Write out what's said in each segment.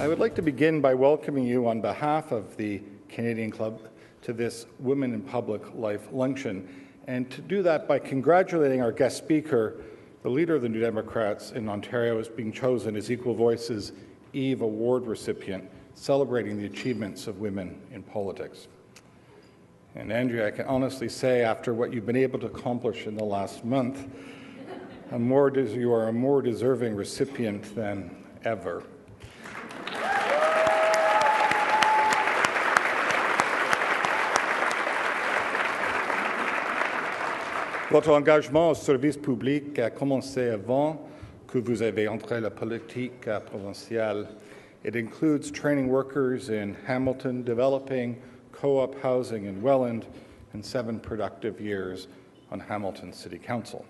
I would like to begin by welcoming you on behalf of the Canadian Club to this Women in Public Life Luncheon, and to do that by congratulating our guest speaker, the leader of the New Democrats in Ontario, as being chosen as Equal Voices Eve Award recipient, celebrating the achievements of women in politics. And Andrea, I can honestly say, after what you've been able to accomplish in the last month, you are a more deserving recipient than ever. Votre engagement au service public a commencé avant que vous avez entré la politique provinciale. It includes training workers in Hamilton, developing co-op housing in Welland, and 7 productive years on Hamilton City Council.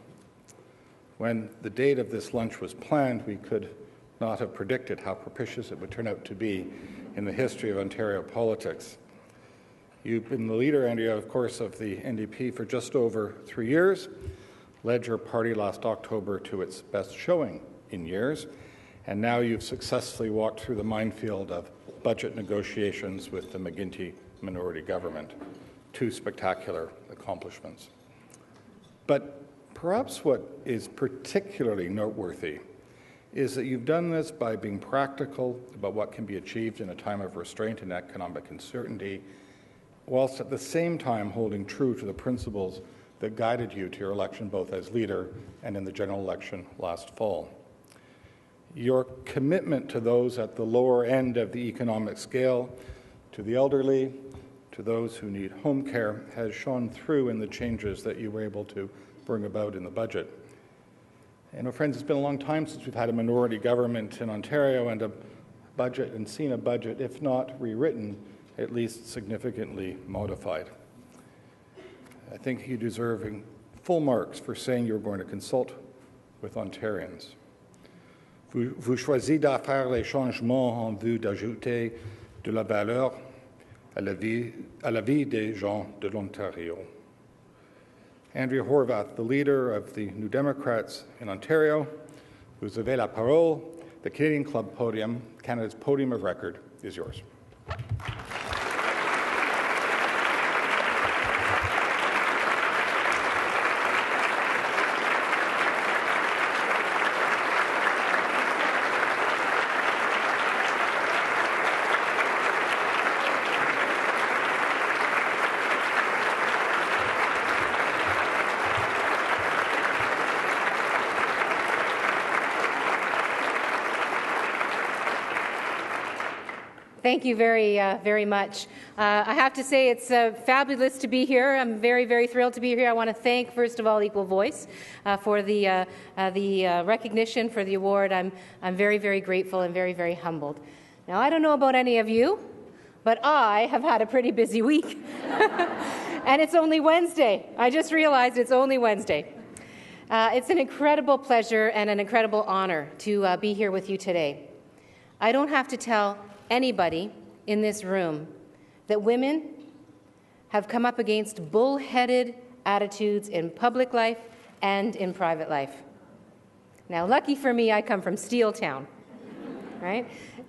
When the date of this lunch was planned, we could not have predicted how propitious it would turn out to be in the history of Ontario politics. You've been the leader, Andrea, of course, of the NDP for just over 3 years, led your party last October to its best showing in years, and now you've successfully walked through the minefield of budget negotiations with the McGuinty minority government. 2 spectacular accomplishments. But perhaps what is particularly noteworthy is that you've done this by being practical about what can be achieved in a time of restraint and economic uncertainty, whilst at the same time holding true to the principles that guided you to your election both as leader and in the general election last fall. Your commitment to those at the lower end of the economic scale, to the elderly, to those who need home care, has shone through in the changes that you were able to bring about in the budget. And friends, it's been a long time since we've had a minority government in Ontario and a budget, and seen a budget, if not rewritten, at least significantly modified. I think you deserve full marks for saying you're going to consult with Ontarians. Vous choisissez de faire les changements en vue d'ajouter de la valeur à la vie des gens de l'Ontario. Andrea Horwath, the leader of the New Democrats in Ontario, vous avez la parole. The Canadian Club podium, Canada's podium of record, is yours. Thank you very much. I have to say it's fabulous to be here. I'm very, very thrilled to be here. I want to thank, first of all, Equal Voice for the recognition, for the award. I'm very, very grateful and very, very humbled. Now, I don't know about any of you, but I have had a pretty busy week. And it's only Wednesday. I just realized it's only Wednesday. It's an incredible pleasure and an incredible honor to be here with you today. I don't have to tell anybody in this room that women have come up against bullheaded attitudes in public life and in private life. Now, lucky for me, I come from Steeltown, right?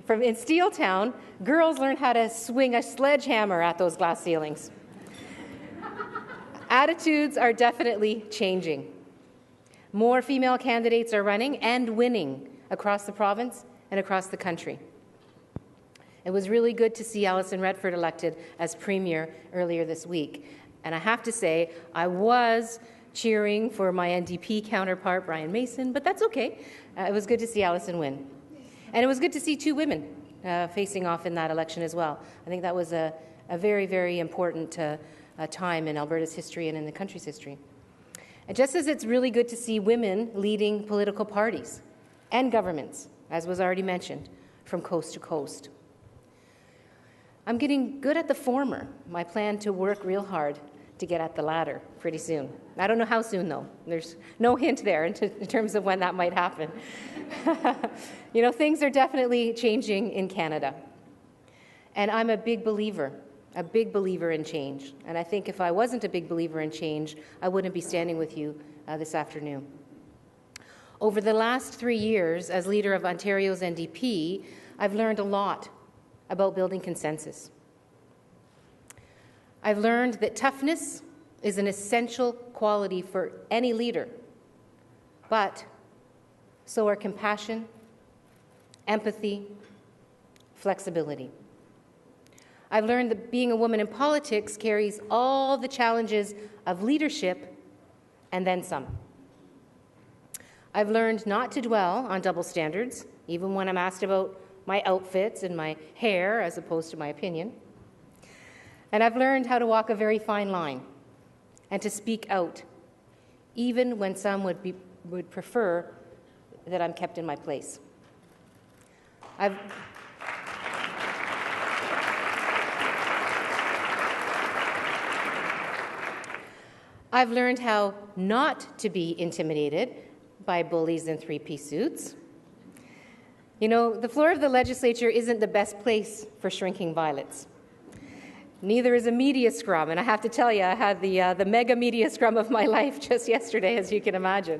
In Steeltown, girls learn how to swing a sledgehammer at those glass ceilings. Attitudes are definitely changing. More female candidates are running and winning across the province and across the country. It was really good to see Alison Redford elected as Premier earlier this week. And I have to say, I was cheering for my NDP counterpart, Brian Mason, but that's okay. It was good to see Alison win. And it was good to see 2 women facing off in that election as well. I think that was a very, very important time in Alberta's history and in the country's history. And just as it's really good to see women leading political parties and governments, as was already mentioned, from coast to coast. I'm getting good at the former. I plan to work real hard to get at the latter pretty soon. I don't know how soon, though. There's no hint there in terms of when that might happen. You know, things are definitely changing in Canada. And I'm a big believer in change. And I think if I wasn't a big believer in change, I wouldn't be standing with you this afternoon. Over the last 3 years, as leader of Ontario's NDP, I've learned a lot about building consensus. I've learned that toughness is an essential quality for any leader, but so are compassion, empathy, flexibility. I've learned that being a woman in politics carries all the challenges of leadership and then some. I've learned not to dwell on double standards, even when I'm asked about my outfits and my hair as opposed to my opinion. And I've learned how to walk a very fine line and to speak out, even when some would prefer that I'm kept in my place. I've learned how not to be intimidated by bullies in three-piece suits. You know, the floor of the legislature isn't the best place for shrinking violets. Neither is a media scrum, and I have to tell you, I had the mega media scrum of my life just yesterday, as you can imagine.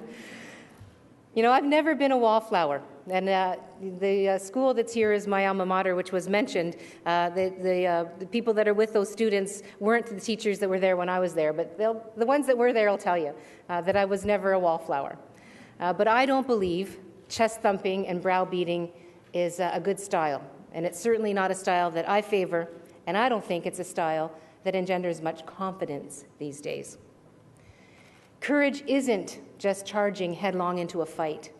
You know, I've never been a wallflower, and the school that's here is my alma mater, which was mentioned. The people that are with those students weren't the teachers that were there when I was there, but the ones that were there will tell you that I was never a wallflower. But I don't believe chest thumping and browbeating is a good style, and it's certainly not a style that I favor, and I don't think it's a style that engenders much confidence these days. Courage isn't just charging headlong into a fight.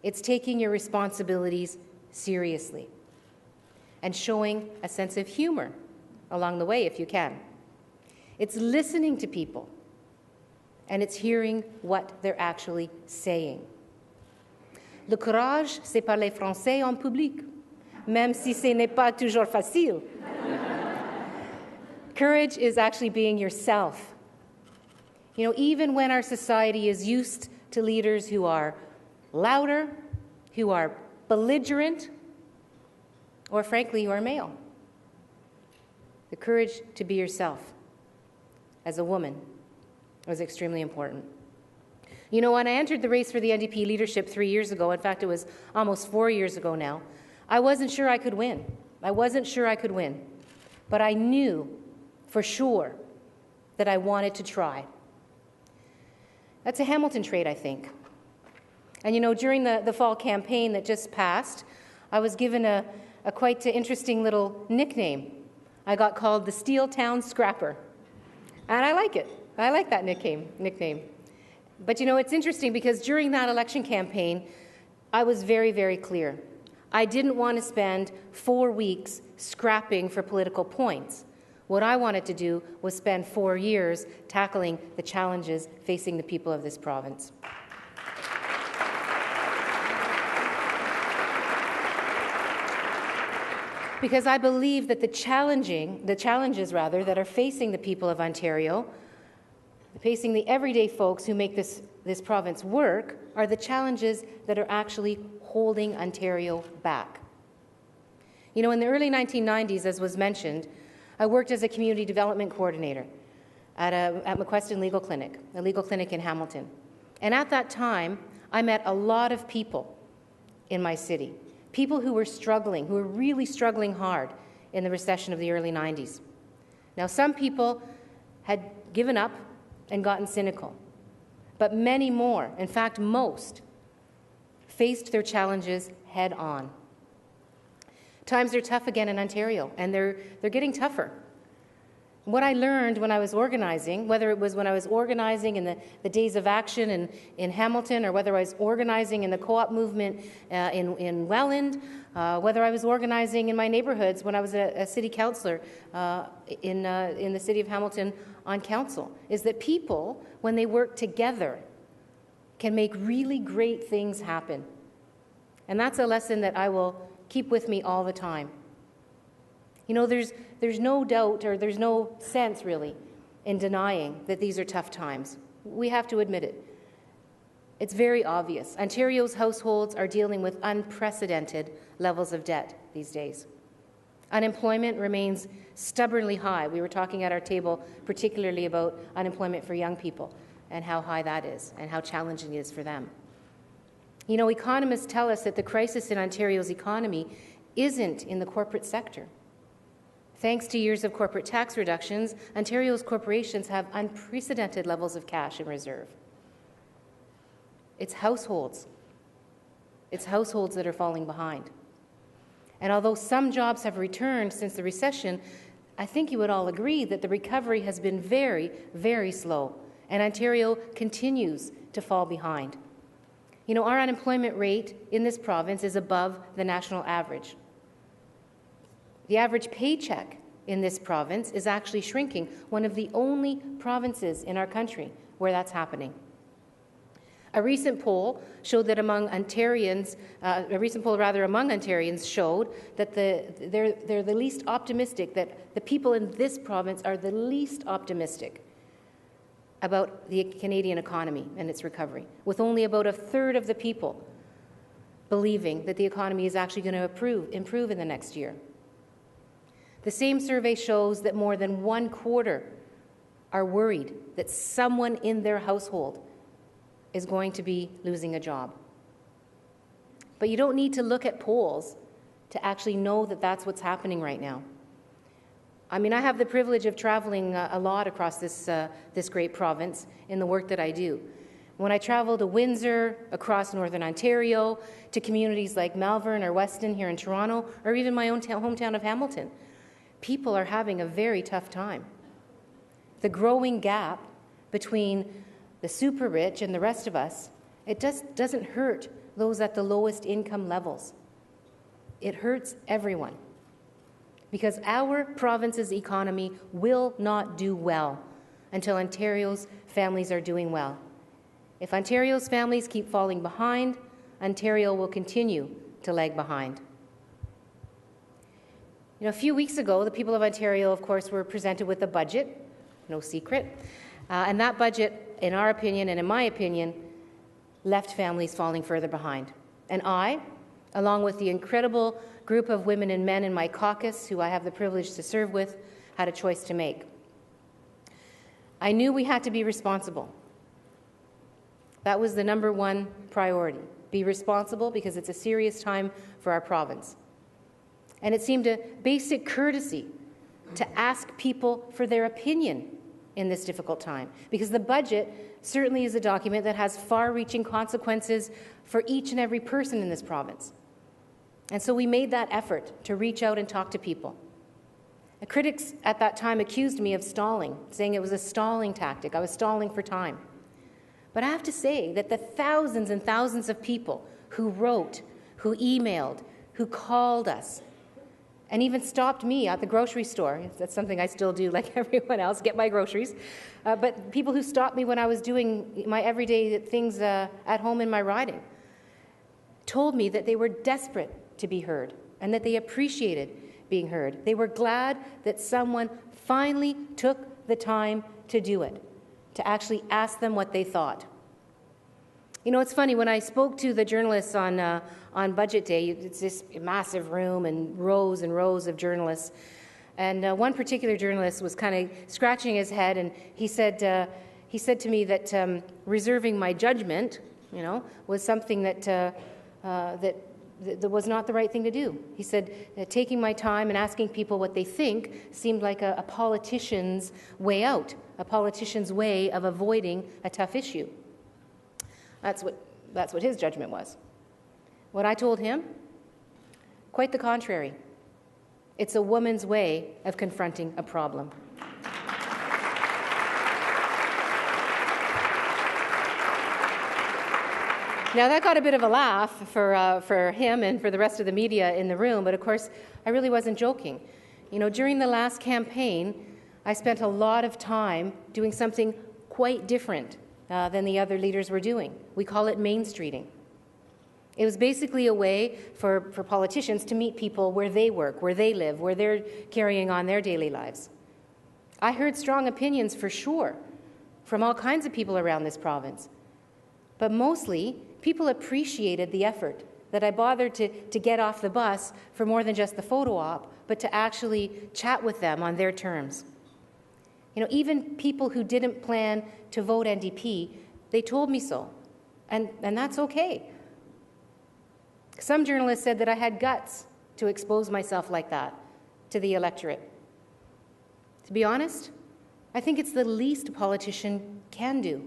It's taking your responsibilities seriously and showing a sense of humor along the way if you can. It's listening to people, and it's hearing what they're actually saying. Le courage, c'est parler français en public, même si ce n'est pas toujours facile. Courage is actually being yourself. You know, even when our society is used to leaders who are louder, who are belligerent, or frankly, who are male. The courage to be yourself as a woman was extremely important. You know, when I entered the race for the NDP leadership 3 years ago, in fact, it was almost 4 years ago now, I wasn't sure I could win. But I knew for sure that I wanted to try. That's a Hamilton trait, I think. And you know, during the fall campaign that just passed, I was given a quite interesting little nickname. I got called the Steel Town Scrapper. And I like it. I like that nickname. But you know, it's interesting because during that election campaign, I was very, very clear. I didn't want to spend 4 weeks scrapping for political points. What I wanted to do was spend 4 years tackling the challenges facing the people of this province. Because I believe that the challenges that are facing the people of Ontario, facing the everyday folks who make this province work, are the challenges that are actually holding Ontario back. You know, in the early 1990s, as was mentioned, I worked as a community development coordinator at McQuestion Legal Clinic, a legal clinic in Hamilton. And at that time, I met a lot of people in my city, people who were really struggling hard in the recession of the early 90s. Now, some people had given up and gotten cynical, but many more, in fact, most, faced their challenges head on. Times are tough again in Ontario, and they're getting tougher. What I learned when I was organizing, whether it was when I was organizing in the Days of Action in Hamilton, or whether I was organizing in the co-op movement in Welland, whether I was organizing in my neighborhoods when I was a city councillor in the city of Hamilton on council, is that people, when they work together, can make really great things happen. And that's a lesson that I will keep with me all the time. You know, there's no doubt, or there's no sense, really, in denying that these are tough times. We have to admit it. It's very obvious. Ontario's households are dealing with unprecedented levels of debt these days. Unemployment remains stubbornly high. We were talking at our table particularly about unemployment for young people and how high that is and how challenging it is for them. You know, economists tell us that the crisis in Ontario's economy isn't in the corporate sector. Thanks to years of corporate tax reductions, Ontario's corporations have unprecedented levels of cash in reserve. It's households that are falling behind. And although some jobs have returned since the recession, I think you would all agree that the recovery has been very, very slow, and Ontario continues to fall behind. You know, our unemployment rate in this province is above the national average. The average paycheck in this province is actually shrinking, one of the only provinces in our country where that's happening. A recent poll showed that among Ontarians showed that they're the least optimistic, that the people in this province are the least optimistic about the Canadian economy and its recovery, with only about a third of the people believing that the economy is actually going to improve in the next year. The same survey shows that more than 1/4 are worried that someone in their household is going to be losing a job. But you don't need to look at polls to actually know that that's what's happening right now. I mean, I have the privilege of traveling a lot across this great province in the work that I do. When I travel to Windsor, across Northern Ontario, to communities like Malvern or Weston here in Toronto, or even my own hometown of Hamilton, people are having a very tough time. The growing gap between the super rich and the rest of us, it just doesn't hurt those at the lowest income levels. It hurts everyone, because our province's economy will not do well until Ontario's families are doing well. If Ontario's families keep falling behind, Ontario will continue to lag behind. You know, a few weeks ago, the people of Ontario, of course, were presented with a budget, no secret, and that budget, in our opinion and in my opinion, left families falling further behind. And I, along with the incredible group of women and men in my caucus who I have the privilege to serve with, had a choice to make. I knew we had to be responsible. That was the number one priority. Be responsible, because it's a serious time for our province. And it seemed a basic courtesy to ask people for their opinion in this difficult time, because the budget certainly is a document that has far-reaching consequences for each and every person in this province. And so we made that effort to reach out and talk to people. The critics at that time accused me of stalling, saying it was a stalling tactic. I was stalling for time. But I have to say that the thousands and thousands of people who wrote, who emailed, who called us, and even stopped me at the grocery store. That's something I still do, like everyone else, get my groceries. But people who stopped me when I was doing my everyday things at home in my riding told me that they were desperate to be heard and that they appreciated being heard. They were glad that someone finally took the time to do it, to actually ask them what they thought. You know, it's funny, when I spoke to the journalists on Budget Day, it's this massive room and rows of journalists, and one particular journalist was kind of scratching his head, and he said to me that reserving my judgment, you know, was something that was not the right thing to do. He said taking my time and asking people what they think seemed like a politician's way out, a politician's way of avoiding a tough issue. That's what his judgment was. What I told him? Quite the contrary. It's a woman's way of confronting a problem. Now, that got a bit of a laugh for him and for the rest of the media in the room, but of course, I really wasn't joking. You know, during the last campaign, I spent a lot of time doing something quite different than the other leaders were doing. We call it Main Streeting. It was basically a way for politicians to meet people where they work, where they live, where they're carrying on their daily lives. I heard strong opinions, for sure, from all kinds of people around this province. But mostly, people appreciated the effort, that I bothered to get off the bus for more than just the photo op, but to actually chat with them on their terms. You know, even people who didn't plan to vote NDP, they told me so. And that's okay. Some journalists said that I had guts to expose myself like that to the electorate. To be honest, I think it's the least a politician can do.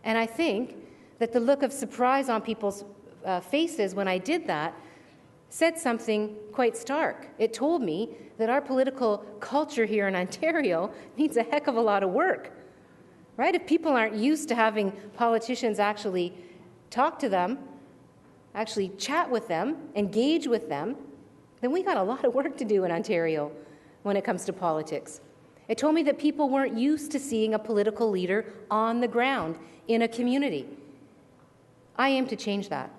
And I think that the look of surprise on people's faces when I did that said something quite stark. It told me that our political culture here in Ontario needs a heck of a lot of work, right? If people aren't used to having politicians actually talk to them, actually chat with them, engage with them, then we got a lot of work to do in Ontario when it comes to politics. It told me that people weren't used to seeing a political leader on the ground in a community. I aim to change that.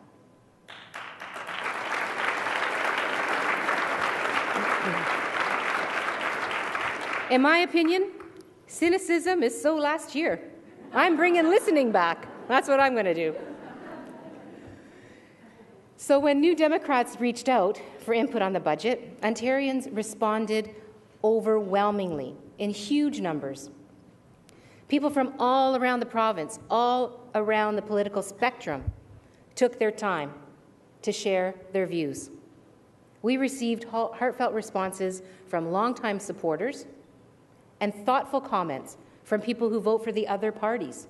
In my opinion, cynicism is so last year. I'm bringing listening back. That's what I'm going to do. So when New Democrats reached out for input on the budget, Ontarians responded overwhelmingly, in huge numbers. People from all around the province, all around the political spectrum, took their time to share their views. We received heartfelt responses from longtime supporters and thoughtful comments from people who vote for the other parties.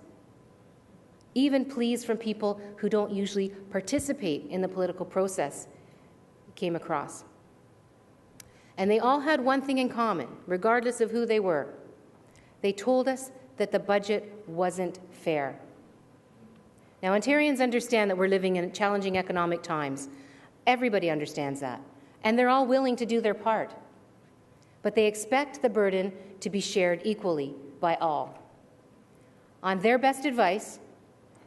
Even pleas from people who don't usually participate in the political process came across. And they all had one thing in common, regardless of who they were. They told us that the budget wasn't fair. Now, Ontarians understand that we're living in challenging economic times. Everybody understands that. And they're all willing to do their part. But they expect the burden to be shared equally by all. On their best advice,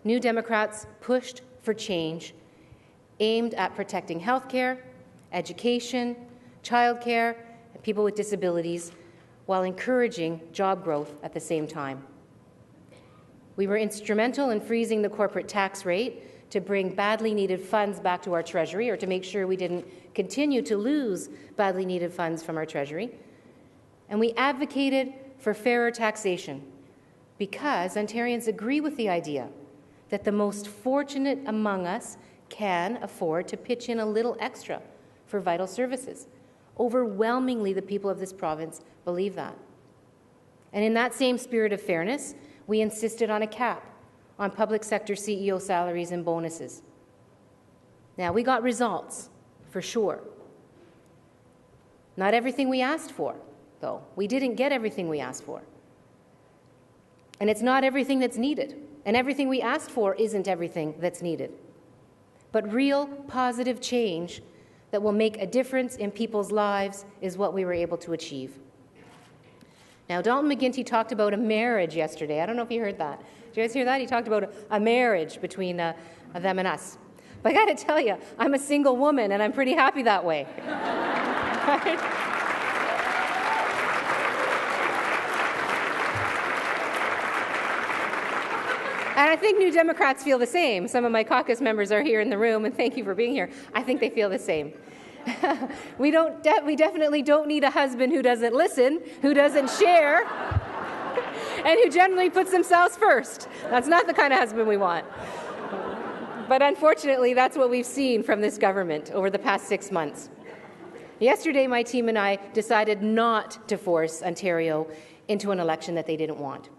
New Democrats pushed for change aimed at protecting healthcare, education, childcare, and people with disabilities, while encouraging job growth at the same time. We were instrumental in freezing the corporate tax rate to bring badly needed funds back to our Treasury, or to make sure we didn't continue to lose badly needed funds from our Treasury. And we advocated for fairer taxation because Ontarians agree with the idea that the most fortunate among us can afford to pitch in a little extra for vital services. Overwhelmingly, the people of this province believe that. And in that same spirit of fairness, we insisted on a cap on public sector CEO salaries and bonuses. Now, we got results, for sure. Not everything we asked for, though. We didn't get everything we asked for. And it's not everything that's needed. And everything we asked for isn't everything that's needed. But real positive change that will make a difference in people's lives is what we were able to achieve. Now, Dalton McGuinty talked about a marriage yesterday. I don't know if you heard that. Did you guys hear that? He talked about a marriage between them and us. But I got to tell you, I'm a single woman, and I'm pretty happy that way. And I think New Democrats feel the same. Some of my caucus members are here in the room, and thank you for being here. I think they feel the same. We definitely don't need a husband who doesn't listen, who doesn't share, and who generally puts themselves first. That's not the kind of husband we want. But unfortunately, that's what we've seen from this government over the past 6 months. Yesterday, my team and I decided not to force Ontario into an election that they didn't want.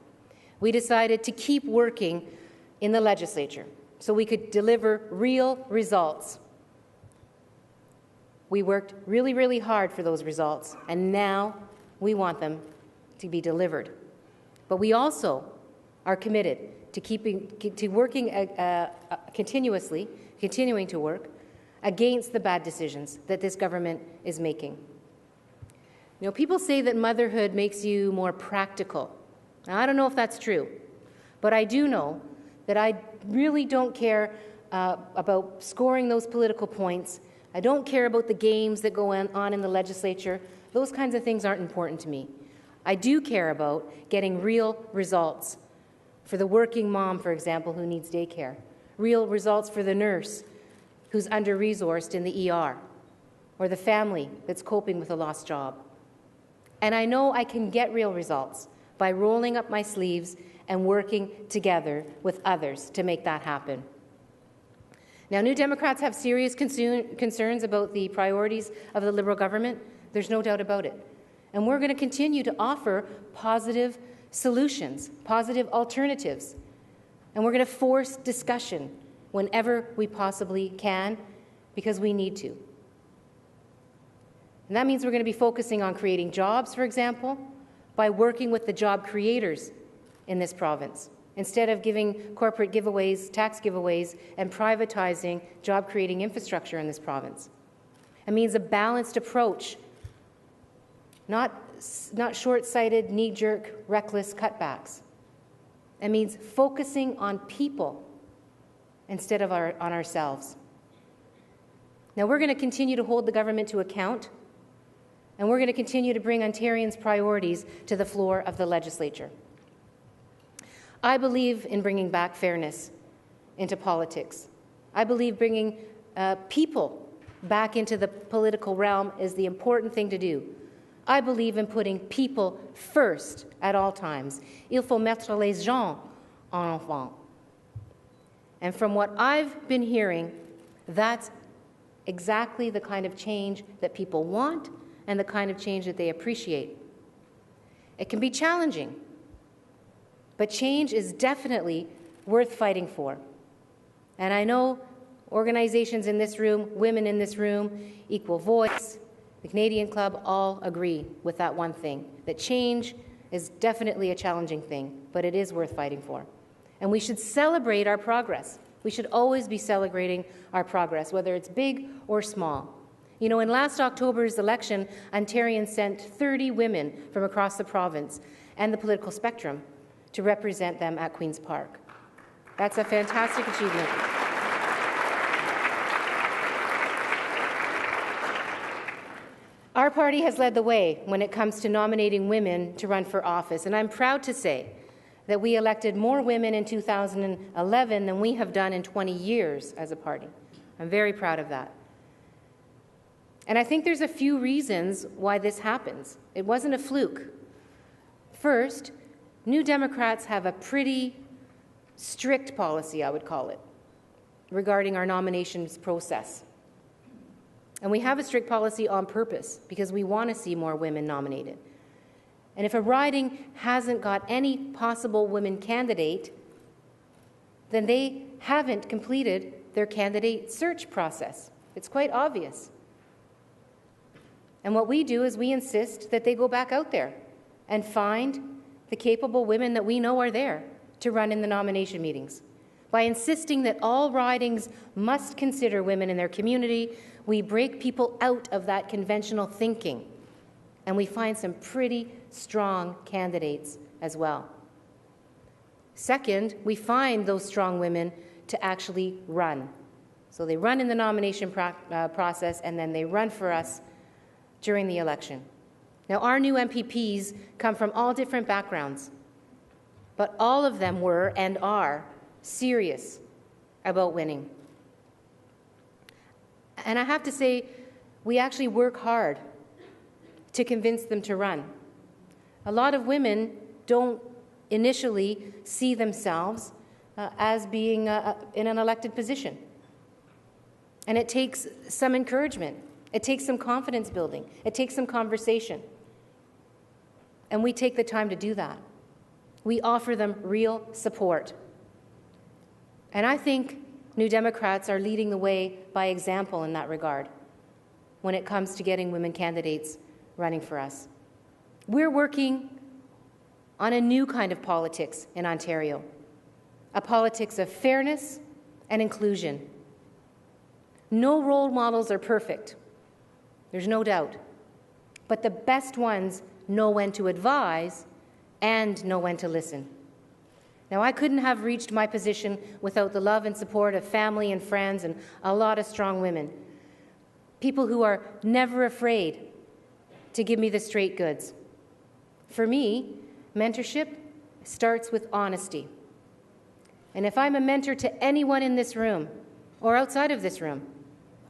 We decided to keep working in the legislature so we could deliver real results. We worked really, really hard for those results, and now we want them to be delivered. But we also are committed to working continuing to work against the bad decisions that this government is making. You know, people say that motherhood makes you more practical. Now, I don't know if that's true, but I do know that I really don't care about scoring those political points. I don't care about the games that go on in the legislature. Those kinds of things aren't important to me. I do care about getting real results for the working mom, for example, who needs daycare, real results for the nurse who's under-resourced in the ER, or the family that's coping with a lost job. And I know I can get real results by rolling up my sleeves and working together with others to make that happen. Now, New Democrats have serious concerns about the priorities of the Liberal government. There's no doubt about it. And we're going to continue to offer positive solutions, positive alternatives. And we're going to force discussion whenever we possibly can, because we need to. And that means we're going to be focusing on creating jobs, for example, by working with the job creators in this province, instead of giving corporate giveaways, tax giveaways, and privatizing job-creating infrastructure in this province. It means a balanced approach, not short-sighted, knee-jerk, reckless cutbacks. It means focusing on people instead of on ourselves. Now, we're going to continue to hold the government to account, and we're going to continue to bring Ontarians' priorities to the floor of the legislature. I believe in bringing back fairness into politics. I believe bringing people back into the political realm is the important thing to do. I believe in putting people first at all times. Il faut mettre les gens en avant. And from what I've been hearing, that's exactly the kind of change that people want and the kind of change that they appreciate. It can be challenging, but change is definitely worth fighting for. And I know organizations in this room, women in this room, Equal Voice, the Canadian Club, all agree with that one thing, that change is definitely a challenging thing, but it is worth fighting for. And we should celebrate our progress. We should always be celebrating our progress, whether it's big or small. You know, in last October's election, Ontarians sent 30 women from across the province and the political spectrum to represent them at Queen's Park. That's a fantastic achievement. Our party has led the way when it comes to nominating women to run for office, and I'm proud to say that we elected more women in 2011 than we have done in 20 years as a party. I'm very proud of that. And I think there's a few reasons why this happens. It wasn't a fluke. First, New Democrats have a pretty strict policy, I would call it, regarding our nominations process. And we have a strict policy on purpose because we want to see more women nominated. And if a riding hasn't got any possible women candidate, then they haven't completed their candidate search process. It's quite obvious. And what we do is we insist that they go back out there and find the capable women that we know are there to run in the nomination meetings. By insisting that all ridings must consider women in their community, we break people out of that conventional thinking, and we find some pretty strong candidates as well. Second, we find those strong women to actually run. So they run in the nomination process, and then they run for us during the election. Now, our new MPPs come from all different backgrounds, but all of them were and are serious about winning. And I have to say, we actually work hard to convince them to run. A lot of women don't initially see themselves as being in an elected position. And it takes some encouragement. It takes some confidence building. It takes some conversation. And we take the time to do that. We offer them real support. And I think New Democrats are leading the way by example in that regard when it comes to getting women candidates running for us. We're working on a new kind of politics in Ontario, a politics of fairness and inclusion. No role models are perfect, there's no doubt, but the best ones know when to advise and know when to listen. Now, I couldn't have reached my position without the love and support of family and friends and a lot of strong women, people who are never afraid to give me the straight goods. For me, mentorship starts with honesty. And if I'm a mentor to anyone in this room or outside of this room,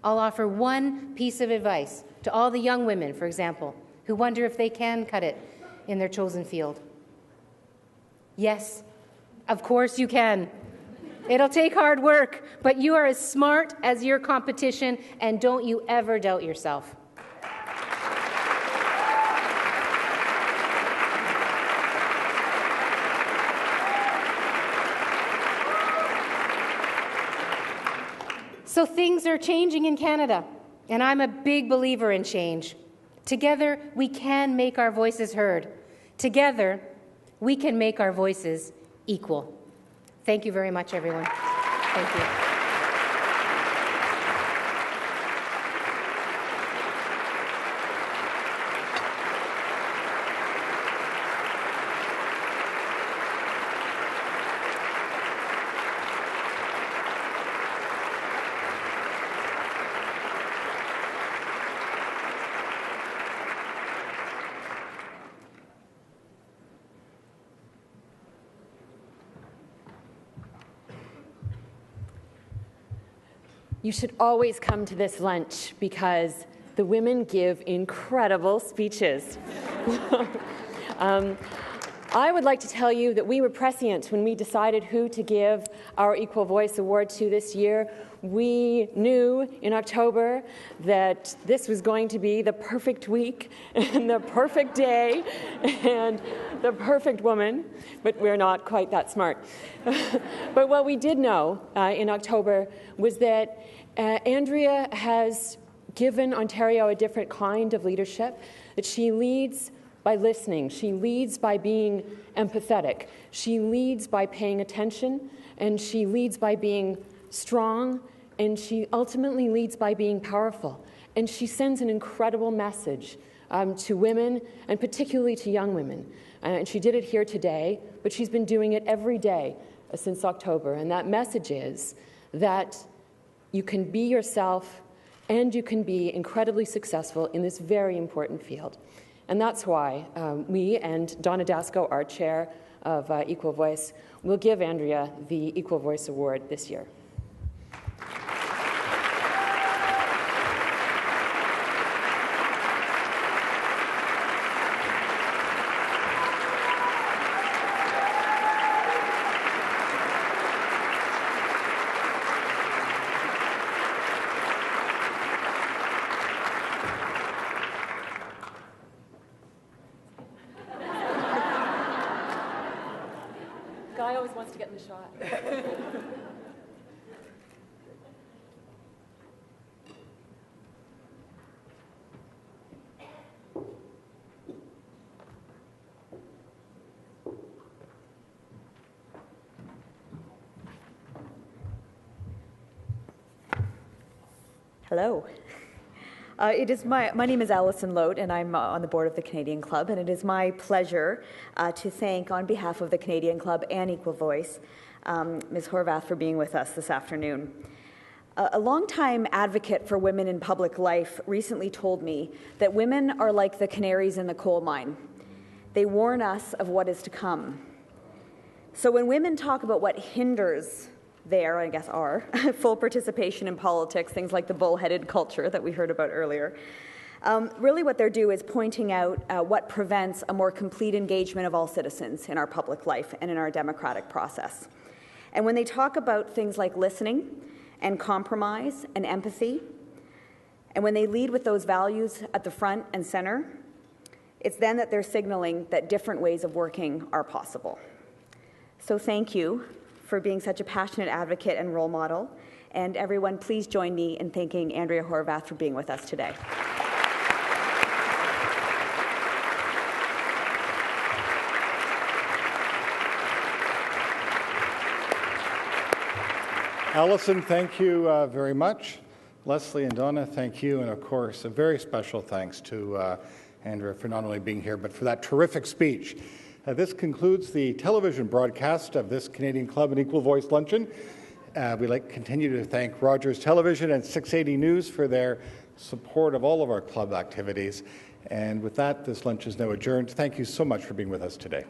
I'll offer one piece of advice to all the young women, for example, who wonder if they can cut it in their chosen field. Yes, of course you can. It'll take hard work, but you are as smart as your competition, and don't you ever doubt yourself. So things are changing in Canada, and I'm a big believer in change. Together, we can make our voices heard. Together, we can make our voices equal. Thank you very much, everyone. Thank you. You should always come to this lunch because the women give incredible speeches. I would like to tell you that we were prescient when we decided who to give our Equal Voice Award to this year. We knew in October that this was going to be the perfect week and the perfect day and the perfect woman, but we're not quite that smart. But what we did know in October was that Andrea has given Ontario a different kind of leadership, that she leads by listening, she leads by being empathetic, she leads by paying attention, and she leads by being strong, and she ultimately leads by being powerful. And she sends an incredible message to women, and particularly to young women. And she did it here today, but she's been doing it every day since October. And that message is that you can be yourself and you can be incredibly successful in this very important field. And that's why we and Donna Dasko, our chair of Equal Voice, will give Andrea the Equal Voice Award this year. Guy always wants to get in the shot. Hello. My name is Alison Lote, and I'm on the board of the Canadian Club, and it is my pleasure to thank, on behalf of the Canadian Club and Equal Voice, Ms. Horwath for being with us this afternoon. A longtime advocate for women in public life recently told me that women are like the canaries in the coal mine. They warn us of what is to come. So when women talk about what hinders our full participation in politics, things like the bullheaded culture that we heard about earlier. Really what they're doing is pointing out what prevents a more complete engagement of all citizens in our public life and in our democratic process. And when they talk about things like listening and compromise and empathy, and when they lead with those values at the front and center, it's then that they're signaling that different ways of working are possible. So thank you for being such a passionate advocate and role model. And everyone, please join me in thanking Andrea Horwath for being with us today. Alison, thank you very much. Leslie and Donna, thank you. And of course, a very special thanks to Andrea for not only being here, but for that terrific speech. This concludes the television broadcast of this Canadian Club and Equal Voice Luncheon. We'd like to continue to thank Rogers Television and 680 News for their support of all of our club activities. And with that, this lunch is now adjourned. Thank you so much for being with us today.